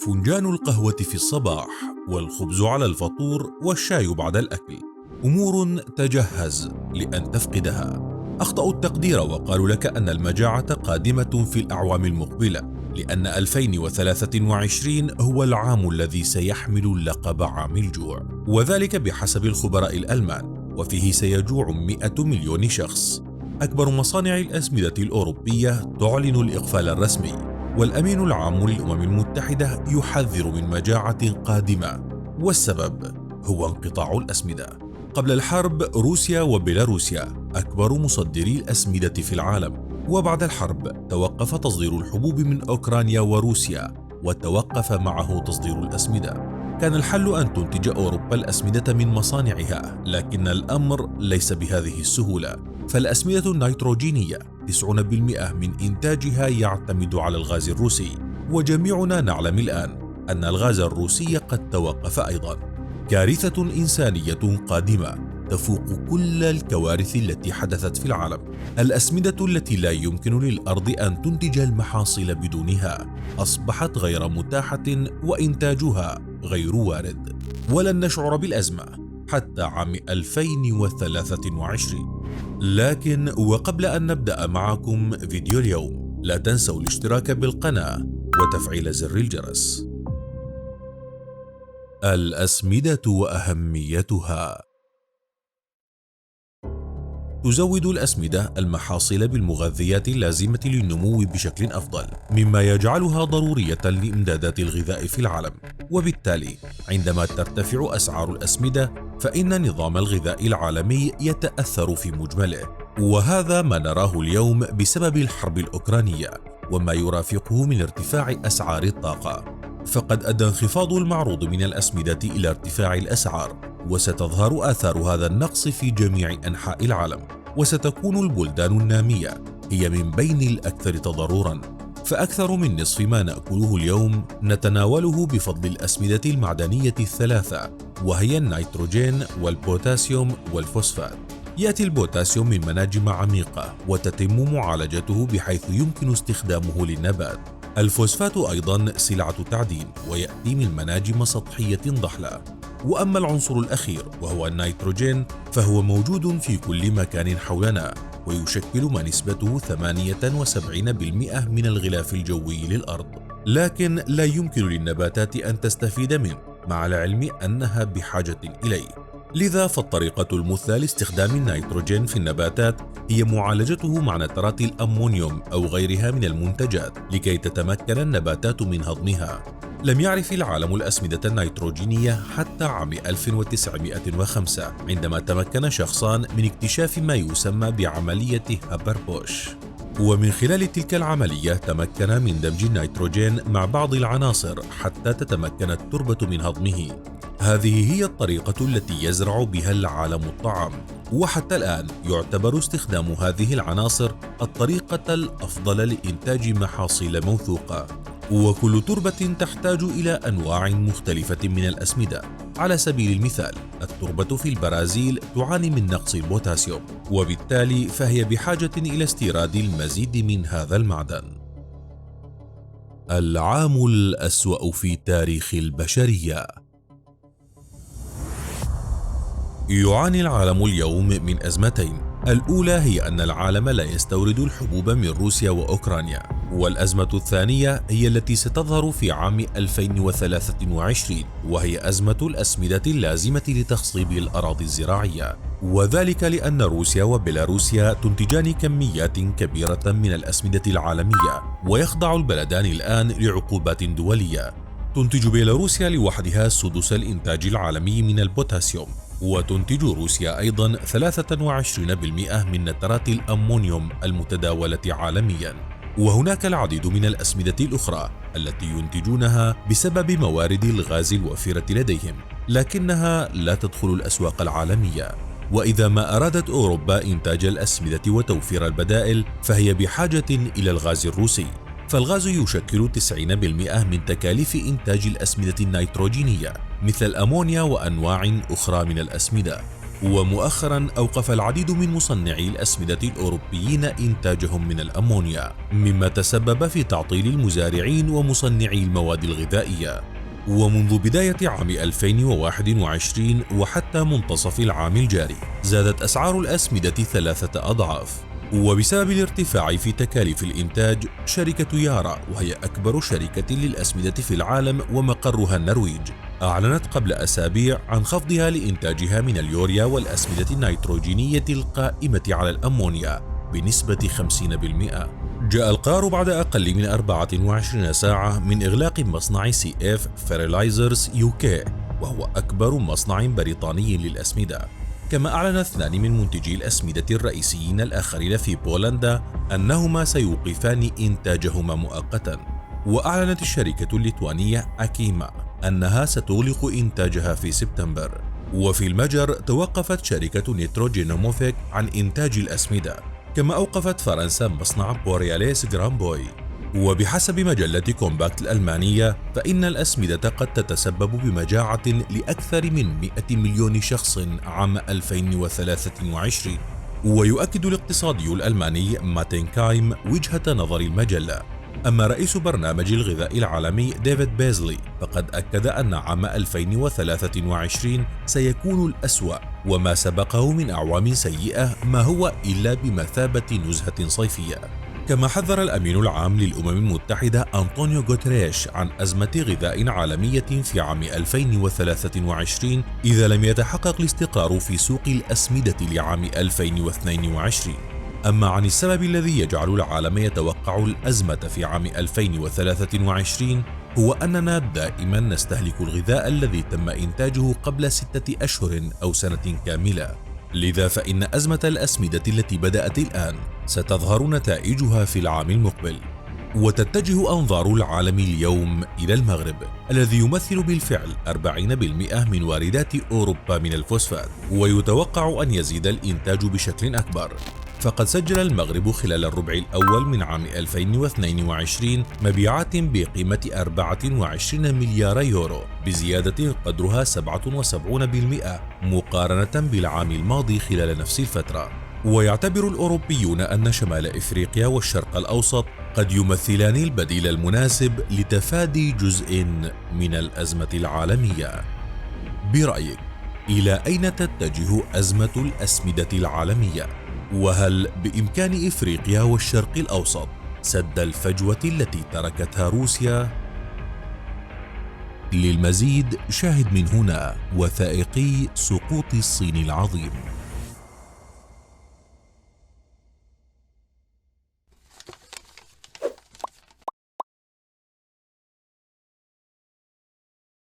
فنجان القهوة في الصباح، والخبز على الفطور، والشاي بعد الأكل، أمور تجهز لأن تفقدها. أخطأوا التقدير وقالوا لك أن المجاعة قادمة في الأعوام المقبلة، لأن 2023 هو العام الذي سيحمل لقب عام الجوع، وذلك بحسب الخبراء الألمان، وفيه سيجوع 100 مليون شخص. أكبر مصانع الأسمدة الأوروبية تعلن الإقفال الرسمي، والأمين العام للأمم المتحدة يحذر من مجاعة قادمة، والسبب هو انقطاع الأسمدة. قبل الحرب روسيا وبيلاروسيا أكبر مصدري الأسمدة في العالم، وبعد الحرب توقف تصدير الحبوب من أوكرانيا وروسيا، وتوقف معه تصدير الأسمدة. كان الحل أن تنتج أوروبا الأسمدة من مصانعها، لكن الأمر ليس بهذه السهولة، فالأسمدة النيتروجينية 90% من إنتاجها يعتمد على الغاز الروسي، وجميعنا نعلم الآن أن الغاز الروسي قد توقف أيضا. كارثة إنسانية قادمة تفوق كل الكوارث التي حدثت في العالم. الأسمدة التي لا يمكن للأرض أن تنتج المحاصيل بدونها أصبحت غير متاحة، وإنتاجها غير وارد، ولن نشعر بالأزمة حتى عام 2023. لكن وقبل أن نبدأ معكم فيديو اليوم، لا تنسوا الاشتراك بالقناة وتفعيل زر الجرس. الأسمدة وأهميتها. تزود الأسمدة المحاصيل بالمغذيات اللازمة للنمو بشكل أفضل، مما يجعلها ضرورية لإمدادات الغذاء في العالم، وبالتالي عندما ترتفع أسعار الأسمدة فإن نظام الغذاء العالمي يتأثر في مجمله، وهذا ما نراه اليوم بسبب الحرب الأوكرانية وما يرافقه من ارتفاع أسعار الطاقة. فقد أدى انخفاض المعروض من الأسمدة إلى ارتفاع الأسعار، وستظهر آثار هذا النقص في جميع أنحاء العالم، وستكون البلدان النامية هي من بين الأكثر تضرراً، فأكثر من نصف ما نأكله اليوم نتناوله بفضل الأسمدة المعدنية الثلاثة، وهي النيتروجين والبوتاسيوم والفوسفات. يأتي البوتاسيوم من مناجم عميقة وتتم معالجته بحيث يمكن استخدامه للنبات. الفوسفات أيضاً سلعة تعدين ويأتي من مناجم سطحية ضحلة. وأما العنصر الأخير وهو النيتروجين فهو موجود في كل مكان حولنا، ويشكل ما نسبته 78% من الغلاف الجوي للأرض، لكن لا يمكن للنباتات أن تستفيد منه مع العلم أنها بحاجة إليه. لذا فالطريقة المثلى لاستخدام النيتروجين في النباتات هي معالجته مع نترات الأمونيوم أو غيرها من المنتجات لكي تتمكن النباتات من هضمها. لم يعرف العالم الأسمدة النيتروجينية حتى عام 1905 عندما تمكن شخصان من اكتشاف ما يسمى بعملية هابر-بوش، ومن خلال تلك العملية تمكن من دمج النيتروجين مع بعض العناصر حتى تتمكن التربة من هضمه. هذه هي الطريقة التي يزرع بها العالم الطعام، وحتى الآن يعتبر استخدام هذه العناصر الطريقة الأفضل لإنتاج محاصيل موثوقة. وكل تربة تحتاج إلى أنواع مختلفة من الأسمدة. على سبيل المثال، التربة في البرازيل تعاني من نقص البوتاسيوم، وبالتالي فهي بحاجة إلى استيراد المزيد من هذا المعدن. العام الأسوأ في تاريخ البشرية. يعاني العالم اليوم من أزمتين. الأولى هي أن العالم لا يستورد الحبوب من روسيا وأوكرانيا، والأزمة الثانية هي التي ستظهر في عام 2023، وهي أزمة الأسمدة اللازمة لتخصيب الأراضي الزراعية، وذلك لأن روسيا وبيلاروسيا تنتجان كميات كبيرة من الأسمدة العالمية، ويخضع البلدان الآن لعقوبات دولية. تنتج بيلاروسيا لوحدها سدس الإنتاج العالمي من البوتاسيوم، وتنتج روسيا أيضا 23% من نترات الأمونيوم المتداولة عالميا. وهناك العديد من الأسمدة الأخرى التي ينتجونها بسبب موارد الغاز الوافرة لديهم، لكنها لا تدخل الأسواق العالمية. وإذا ما أرادت أوروبا إنتاج الأسمدة وتوفير البدائل فهي بحاجة إلى الغاز الروسي، فالغاز يشكل 90% من تكاليف إنتاج الأسمدة النيتروجينية مثل الأمونيا وأنواع أخرى من الأسمدة. ومؤخرا أوقف العديد من مصنعي الأسمدة الأوروبيين إنتاجهم من الأمونيا، مما تسبب في تعطيل المزارعين ومصنعي المواد الغذائية. ومنذ بداية عام 2021 وحتى منتصف العام الجاري زادت أسعار الأسمدة 3 أضعاف، وبسبب الارتفاع في تكاليف الإنتاج شركة يارا، وهي أكبر شركة للأسمدة في العالم ومقرها النرويج، أعلنت قبل أسابيع عن خفضها لإنتاجها من اليوريا والأسمدة النيتروجينية القائمة على الأمونيا بنسبة 50%. جاء القرار بعد أقل من 24 ساعة من إغلاق مصنع CF Fertilizers UK، وهو أكبر مصنع بريطاني للأسمدة. كما أعلن 2 من منتجي الأسمدة الرئيسيين الآخرين في بولندا أنهما سيوقفان إنتاجهما مؤقتا. وأعلنت الشركة الليتوانية أكيما أنها ستغلق إنتاجها في سبتمبر. وفي المجر توقفت شركة نيتروجينوموفيك عن إنتاج الأسمدة. كما أوقفت فرنسا مصنع بورياليس جرامبوي. وبحسب مجلة كومباكت الألمانية فإن الأسمدة قد تتسبب بمجاعة لأكثر من 100 مليون شخص عام 2023. ويؤكد الاقتصادي الألماني ماتين كايم وجهة نظر المجلة. أما رئيس برنامج الغذاء العالمي ديفيد بيزلي فقد أكد أن عام 2023 سيكون الأسوأ، وما سبقه من أعوام سيئة ما هو إلا بمثابة نزهة صيفية. كما حذر الأمين العام للأمم المتحدة أنطونيو غوتريش عن أزمة غذاء عالمية في عام 2023 إذا لم يتحقق الاستقرار في سوق الأسمدة لعام 2022. أما عن السبب الذي يجعل العالم يتوقع الأزمة في عام 2023 هو أننا دائما نستهلك الغذاء الذي تم إنتاجه قبل 6 أشهر أو سنة كاملة. لذا فإن أزمة الأسمدة التي بدأت الآن ستظهر نتائجها في العام المقبل. وتتجه أنظار العالم اليوم إلى المغرب الذي يمثل بالفعل 40% من واردات أوروبا من الفوسفات، ويتوقع أن يزيد الإنتاج بشكل أكبر. فقد سجل المغرب خلال الربع الأول من عام 2022 مبيعات بقيمة 24 مليار يورو، بزيادة قدرها 77% مقارنة بالعام الماضي خلال نفس الفترة. ويعتبر الأوروبيون أن شمال إفريقيا والشرق الأوسط قد يمثلان البديل المناسب لتفادي جزء من الأزمة العالمية. برأيك، إلى أين تتجه أزمة الأسمدة العالمية؟ وهل بإمكان إفريقيا والشرق الأوسط سد الفجوة التي تركتها روسيا؟ للمزيد شاهد من هنا وثائقي سقوط الصين العظيم.